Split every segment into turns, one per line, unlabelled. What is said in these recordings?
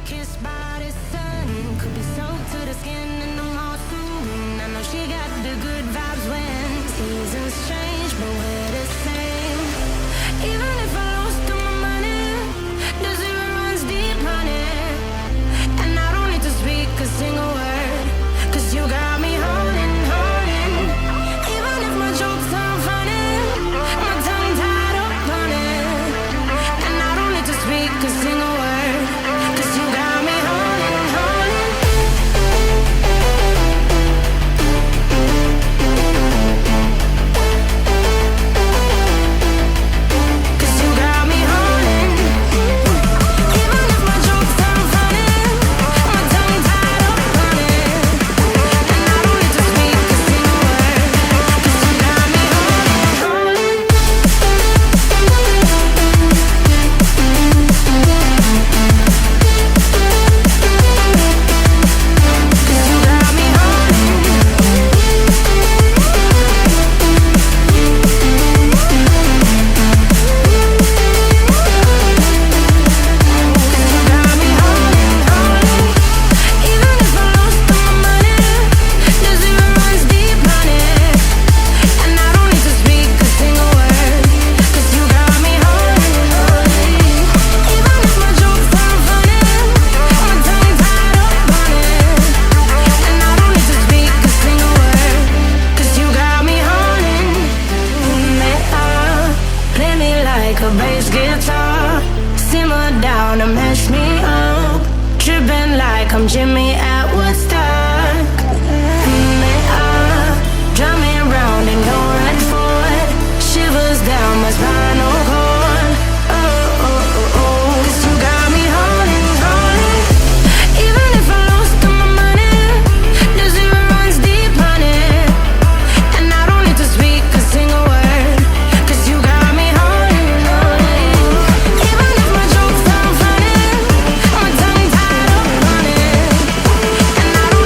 kissed by the sun. Could be soaked to the skin in the mall soon. I know she got the good vibes when seasons change, but we're the same. Even if I lost all my money, the zero runs deep, honey. And I don't need to speak a single word, 'cause you got me holding, holding. Even if my jokes aren't funny, my tongue tied up on it. And I don't need to speak a single word, 'cause you got me holding, holding. 'Cause you got me holding. Even if my jokes aren't funny, my tongue tied up on it. And I don't need to speak a single word, 'cause you got me holding, holding. 'Cause you got me holding. Got me holding, holding. Even if I lost all my money, the zero runs deep, honey. And I don't need to speak a single word, 'cause you got me holding, holding. Even if my jokes aren't funny, my tongue tied up on it. And I don't need to speak a single word, 'cause you got me holding. Pull me up, play me like a bass guitar. Simmer down and mash me up, tripping like I'm Jimmy at Woodstock. Pull me up, drive me round and go right for it. Shivers down my spinal cord. Oh, oh, oh, oh. 'Cause you got me holding, holding. Even if I lost all my money, the zero runs deep, honey. And I don't need to speak a single word, 'cause you got me holding, holding. Even if my jokes aren't funny, my tongue tied up on it. And I don't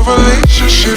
Relationship